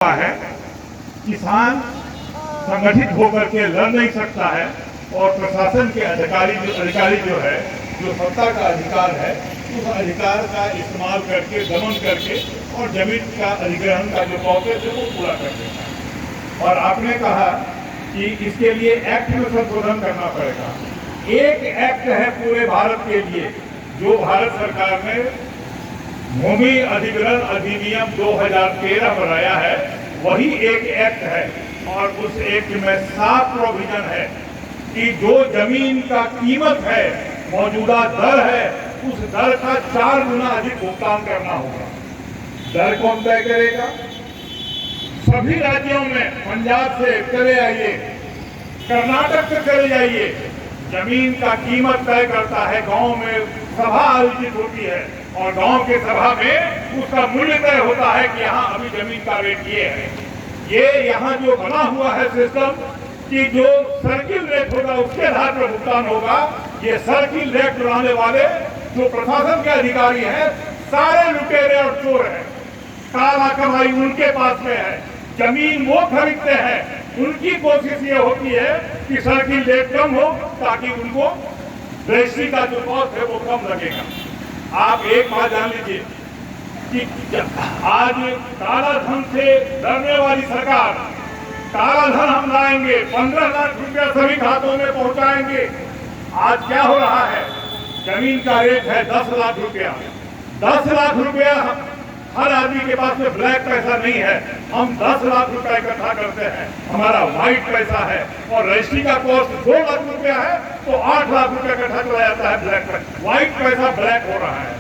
है किसान संगठित होकर के लड़ नहीं सकता है और प्रशासन के अधिकारी जो है, जो सत्ता का अधिकार है, उस अधिकार का इस्तेमाल करके दमन करके और जमीन का अधिग्रहण का जो प्रोसेस है वो पूरा कर देता है। और आपने कहा कि इसके लिए एक्ट में संशोधन करना पड़ेगा। एक एक्ट है पूरे भारत के लिए जो भारत सरकार ने भूमि अधिग्रहण अधिनियम 2013 बनाया है, वही एक एक्ट है और उस एक्ट में साफ प्रोविजन है कि जो जमीन का कीमत है, मौजूदा दर है, उस दर का 4 गुना अधिक भुगतान करना होगा। दर कौन तय करेगा? सभी राज्यों में, पंजाब से चले आइए, कर्नाटक से चले जाइए, जमीन का कीमत तय करता है। गांव में सभा आयोजित होती है और गांव के सभा में उसका मूल्य तय होता है कि यहाँ अभी जमीन का रेट ये है। ये यहाँ जो बना हुआ है सिस्टम कि जो सर्किल रेट होगा उसके आधार पर भुगतान होगा। ये सर्किल रेट बनाने वाले जो प्रशासन के अधिकारी हैं, सारे लुटेरे और चोर हैं। काला कमाई उनके पास में है, जमीन वो खरीदते हैं। उनकी कोशिश ये होती है कि सर्किल रेट कम हो ताकि उनको रजिस्ट्री का जो कॉस्ट है वो कम लगेगा। आप एक बात जान लीजिए कि आज काला धन से डरने वाली सरकार, काला धन हम लाएंगे, 15 लाख रुपया सभी खातों में पहुंचाएंगे। आज क्या हो रहा है? जमीन का रेट है 10 लाख रुपया। 10 लाख रुपया हर आदमी के पास में ब्लैक पैसा नहीं है। हम 10 लाख रुपया इकट्ठा करते हैं, हमारा व्हाइट पैसा है और रजिस्ट्री का कॉस्ट 2 लाख रुपया है तो 8 लाख रुपया इकट्ठा किया जाता है ब्लैक पैसा। व्हाइट पैसा ब्लैक हो रहा है।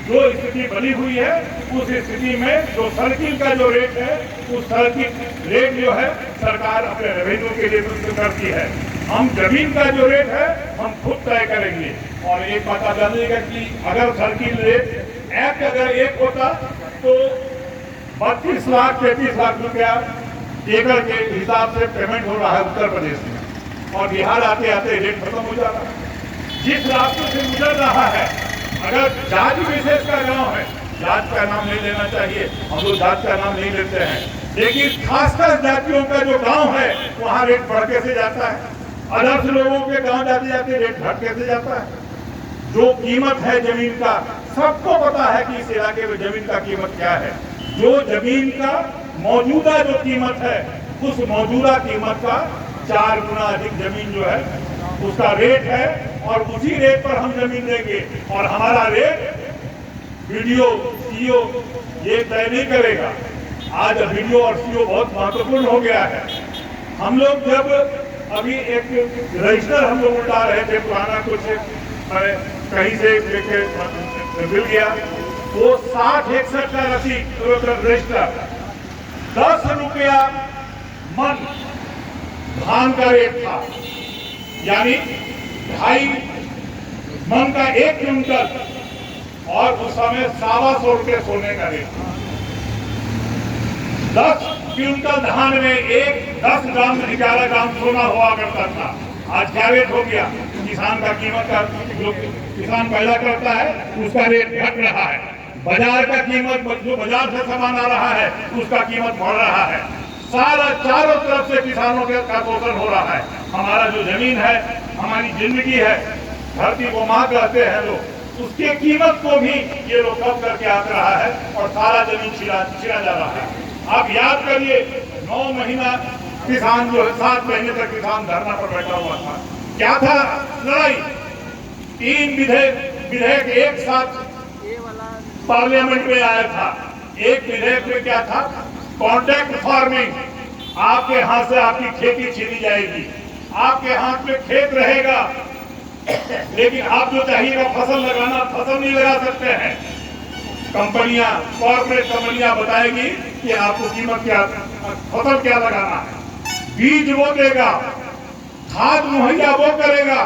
जो स्थिति बनी हुई है, उस स्थिति में जो सर्किल का जो रेट है, उस सर्किल रेट जो है सरकार अपने रेवेन्यू के लिए फिक्स करती है। हम जमीन का जो रेट है हम खुद तय करेंगे। और एक बात आप जानिएगा कि अगर सर्किल रेट एक्ट अगर एक होता तो 32 लाख 33 लाख रुपया एकड़ के हिसाब से पेमेंट हो रहा है उत्तर प्रदेश में, और बिहार आते आते रेट खत्म हो जा रहा है। जिस रास्तों से गुजर रहा है, अगर जाति विशेष का गांव है, जात का नाम नहीं लेना चाहिए, हम लोग जात का नाम नहीं लेते हैं, लेकिन खासकर जातियों का जो गांव है वहाँ रेट बढ़ कैसे जाता है। अदर्श लोगों के गांव जाते जाते रेट घट कैसे जाता है। जो कीमत है जमीन का, सबको पता है कि इस इलाके में जमीन का कीमत क्या है। जो जमीन का मौजूदा जो कीमत है, उस मौजूदा कीमत का 4 गुना अधिक जमीन जो है उसका रेट है और उसी रेट पर हम जमीन देंगे। और हमारा रेट वीडियो सीओ ये तय नहीं करेगा। आज वीडियो और सीओ बहुत महत्वपूर्ण हो गया है। हम लोग जब अभी एक रजिस्टर हम लोग उठा रहे थे, पुराना कुछ कहीं से मिल गया, वो 60-61 का रजिस्टर 10 रुपया मन धान का रेट था, यानी 2.5 मन का 1 क्विंटल, और उस समय 125 रुपये सोने का रेट था। 10 क्विंटल धान में 10 ग्राम 11 ग्राम सोना हुआ करता था। आज क्या रेट हो गया? किसान का कीमत का जो किसान पैदा करता है उसका रेट घट रहा है। बाजार का कीमत, जो बाजार से सामान आ रहा है उसका कीमत बढ़ रहा है। सारा चारों तरफ से किसानों का शोषण हो रहा है। हमारा जो जमीन है, हमारी जिंदगी है, धरती को मां कहते हैं लोग, उसके कीमत को भी ये लोग कम करके आंक रहा है और सारा जमीन छिरा जा रहा है। आप याद करिए, 9 महीना किसान जो है, 7 महीने तक किसान धरना पर बैठा हुआ था। क्या था लड़ाई? 3 विधेयक एक साथ पार्लियामेंट में आया था। एक विधेयक में क्या था? कॉन्ट्रैक्ट फार्मिंग, आपके हाथ से आपकी खेती छीनी जाएगी। आपके हाथ में खेत रहेगा लेकिन आप जो चाहिएगा फसल लगाना, फसल नहीं लगा सकते हैं। कंपनियां, कॉर्पोरेट कंपनियां बताएगी कि आपको कीमत क्या, फसल क्या लगाना है। बीज वो देगा, खाद मुहैया वो करेगा,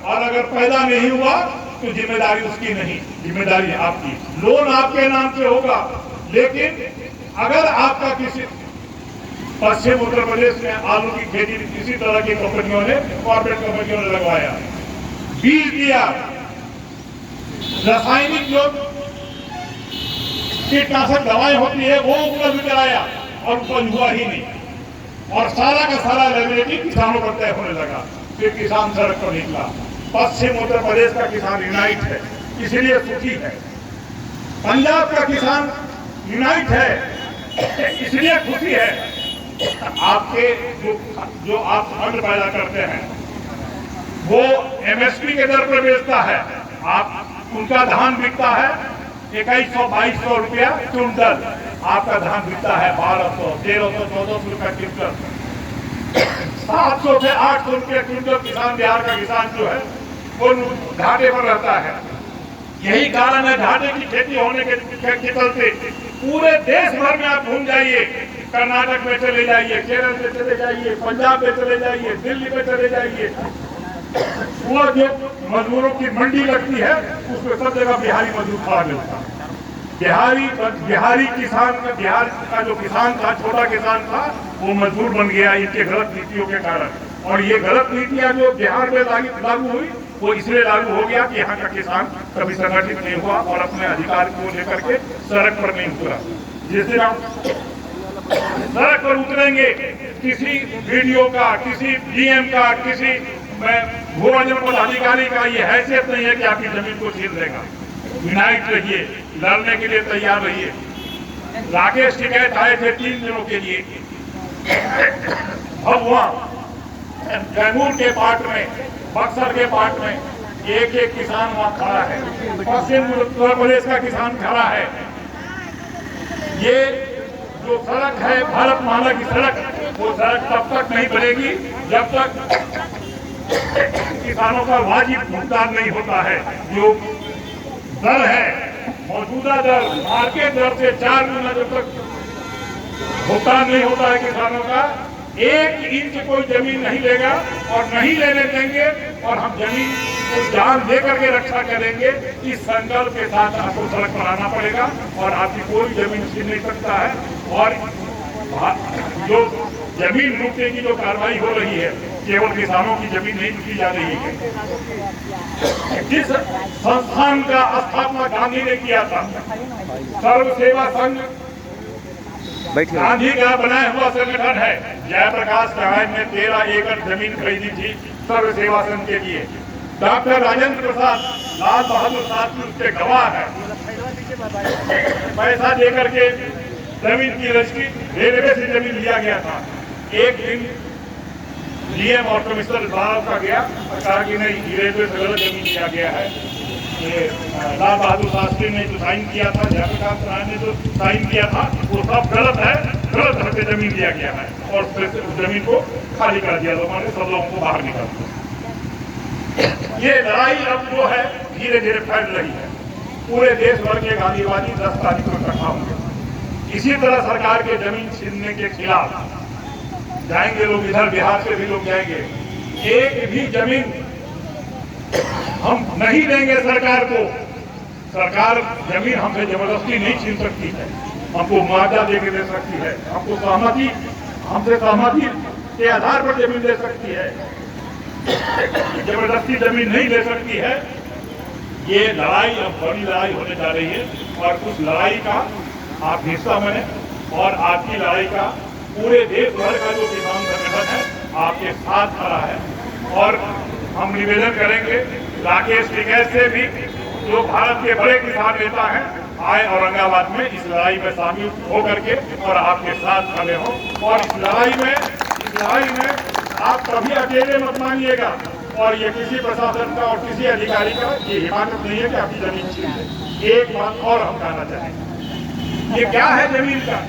और अगर पैदा नहीं हुआ तो जिम्मेदारी उसकी नहीं, जिम्मेदारी आपकी। लोन आपके नाम से होगा, लेकिन अगर आपका किसी पश्चिम उत्तर प्रदेश में आलू की खेती किसी तरह की कंपनियों ने, कॉर्पोरेट कंपनियों ने लगवाया, बीज दिया, रासायनिक जो कीटनाशक दवाएं होती है वो उपलब्ध कराया, और उपज हुआ ही नहीं, और सारा का सारा लायबिलिटी किसानों पर तय होने लगा। फिर किसान सड़क पर निकला। पश्चिम उत्तर प्रदेश का किसान यूनाइट है, इसलिए सुखी है। पंजाब का किसान यूनाइट है, इसलिए खुशी है। आपके जो आप अन्न पैदा करते हैं वो एमएसपी के दर पर बेचता है, आप उनका धान बिकता है 2100-2200 रुपया क्विंटल, आपका धान बिकता है 1200, 1300, 1400 रुपया क्विंटल। 700 से 800 रुपया क्विंटल किसान, बिहार का किसान जो है वो घाटे पर रहता है। यही कारण है घाटे की खेती होने के चलते पूरे देश भर में आप घूम जाइए, कर्नाटक में चले जाइए, केरल में चले जाइए, पंजाब में चले जाइए, दिल्ली में चले जाइए, वो जो मजदूरों की मंडी लगती है उसमें सब जगह बिहारी मजदूर खड़ा मिलता है। बिहारी किसान का, बिहार का जो किसान था, छोटा किसान था, वो मजदूर बन गया इनके गलत नीतियों के कारण। और ये गलत नीतियां जो बिहार में लागू हुई वो इसलिए लागू हो गया कि यहाँ का किसान कभी संगठित नहीं हुआ और अपने अधिकार को लेकर के सड़क पर नहीं उतरा। जिस दिन आप सड़क पर उतरेंगे, किसी वीडियो का, किसी डीएम का, किसी भूवजन पदाधिकारी का ये हैसियत नहीं है कि आपकी जमीन को छीन देगा। यूनाइट रहिए, लड़ने के लिए तैयार रहिए। राकेश टिकैत आए थे 3 दिनों के लिए, अब वहाँ कैमूर के पार्ट में, बक्सर के पार्ट में एक किसान वहाँ खड़ा है, पश्चिम उत्तर प्रदेश का किसान खड़ा है। ये जो सड़क है भारतमाला की सड़क, वो सड़क तब तक नहीं बनेगी जब तक किसानों का वाजिब भुगतान नहीं होता है। जो दर है, मौजूदा दर, मार्केट दर से 4 गुना जब तक भुगतान नहीं होता है किसानों का, 1 इंच कोई जमीन नहीं लेगा और नहीं लेने देंगे। और हम जमीन को जान दे करके रक्षा करेंगे, इस संकल्प के साथ आपको सड़क पर आना पड़ेगा और आपकी कोई जमीन छीन नहीं सकता है। और जो जमीन लूटने की जो कार्रवाई हो रही है, केवल किसानों की जमीन नहीं लूटी जा रही है। जिस संस्थान का स्थापना गांधी ने किया था, सर्व सेवा संघ गांधी का बनाया हुआ संगठन है। जयप्रकाश नारायण ने 13 एकड़ जमीन खरीदी थी सर्व सेवा संघ के लिए। डॉक्टर राजेंद्र प्रसाद, लाल बहादुर शास्त्री उसके गवाह है। पैसा देकर के जमीन की रजिस्ट्री रेलवे से जमीन लिया गया था। एक दिन डीएम और कमिश्नर द्वारा का गया और कहा कि नहीं, रेलवे से गलत जमीन लिया गया है। ये लाल बहादुर शास्त्री ने जो साइन किया था, जयप्रकाश नारायण ने जो साइन किया था, वो सब गलत है, गलत ढंग से जमीन लिया गया है। और फिर से उस जमीन को खाली कर दिया लोगों ने, सब लोगों को बाहर निकाल दिया। ये लड़ाई अब जो है धीरे धीरे फैल रही है। पूरे देश भर के गांधीवादी 10 तारीख को इकट्ठा होंगे। इसी तरह सरकार के जमीन छीनने के खिलाफ जाएंगे लोग, इधर बिहार से भी लोग जाएंगे। एक भी जमीन हम नहीं देंगे सरकार को। सरकार जमीन हमसे जबरदस्ती नहीं छीन सकती है, हमको मुआवजा देके दे सकती है, हमको सहमति, हमसे सहमति के आधार पर जमीन दे सकती है, जबरदस्ती जमीन नहीं ले सकती है। ये लड़ाई अब बड़ी लड़ाई होने जा रही है और उस लड़ाई का आप हिस्सा बने और आपकी लड़ाई का पूरे देश भर का जो किसान संगठन है आपके साथ खड़ा है। और हम निवेदन करेंगे राकेश टिकैत से भी, जो भारत के बड़े किसान नेता हैं, आए औरंगाबाद में इस लड़ाई में शामिल होकर के और आपके साथ खड़े हों। और इस लड़ाई में आप कभी अकेले मत मानिएगा। और ये किसी प्रशासन का और किसी अधिकारी का ये हिमाकत नहीं है कि आपकी जमीन छीन ले। एक बात और हम कहना चाहेंगे, ये क्या है जमीन का?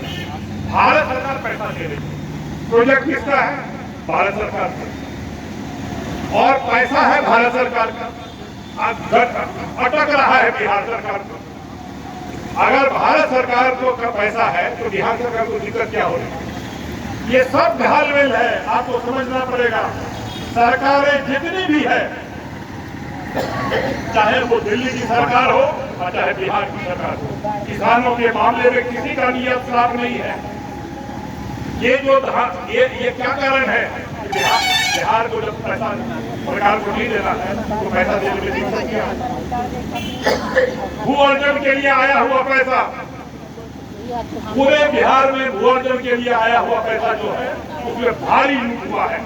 भारत सरकार पैसा दे रही है। प्रोजेक्ट किसका है? भारत सरकार का। और पैसा है भारत सरकार का, अटक रहा है बिहार सरकार को। अगर भारत सरकार को का पैसा है तो बिहार सरकार को दिक्कत क्या हो रही है? ये सब घालमेल है, आपको समझना पड़ेगा। सरकारें जितनी भी है, चाहे वो दिल्ली की सरकार हो और चाहे बिहार की सरकार हो, किसानों के मामले में किसी का नियत साफ नहीं है। ये जो ये क्या कारण है? बिहार को जब पैसा सरकार को नहीं देना है तो पैसा देने में दिक्कत क्या है? भू अर्जन के लिए आया हुआ पैसा पूरे बिहार में भू अर्जन के लिए आया हुआ पैसा जो है उसमें भारी लूट हुआ है।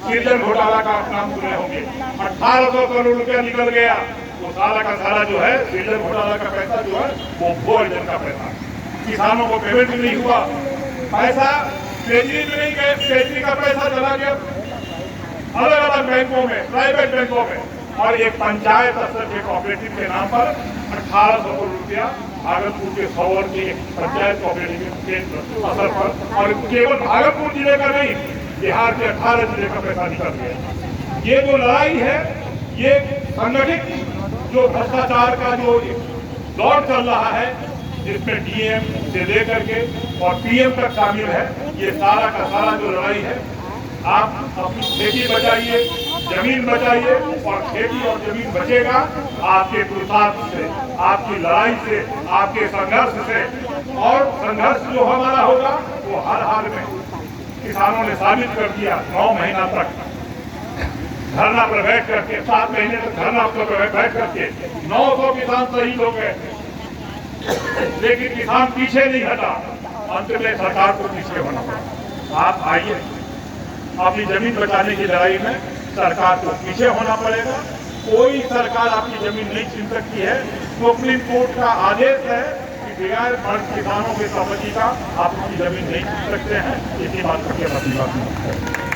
सृजन घोटाला का आप नाम सुने होंगे, 1800 करोड़ रुपया निकल गया। वो सारा का सारा जो है सृजन घोटाला का पैसा जो है वो भू अर्जन का पैसा। किसानों को पेमेंट भी नहीं हुआ, पैसा ट्रेजरी में नहीं गए, ट्रेजरी का पैसा चला गया अलग अलग बैंकों में, प्राइवेट बैंकों में, और एक पंचायत स्तर के कोऑपरेटिव के नाम पर 1800 करोड़ रुपया भागलपुर के सौर के पंचायत कोऑपरेटिव के असर पर, और केवल भागलपुर जिले का नहीं, बिहार के 18 जिले का पैसा निकल गया। ये जो लड़ाई है, ये संगठित जो भ्रष्टाचार का जो दौर चल रहा है, जिसमें डीएम से लेकर के और पीएम तक शामिल है, ये सारा का सारा जो लड़ाई है, आप अपनी खेती बचाइए, जमीन बचाइए, और खेती और जमीन बचेगा आपके पुरुषार्थ से, आपकी लड़ाई से, आपके संघर्ष से। और संघर्ष जो हमारा होगा वो हर हाल में किसानों ने साबित कर दिया। 9 महीना तक धरना पर बैठ करके, 7 महीने तक धरना पर बैठ करके 900 किसान शहीद हो गए, लेकिन किसान पीछे नहीं हटा। अंत में सरकार को पीछे होना पड़ा। आप आइए, अपनी जमीन बचाने की लड़ाई में सरकार को पीछे होना पड़ेगा। कोई सरकार आपकी जमीन नहीं छीन सकती है। सुप्रीम कोर्ट का आदेश है कि बगैर किसानों की सहमति का आप अपनी जमीन नहीं छीन सकते हैं। इसी बात की बात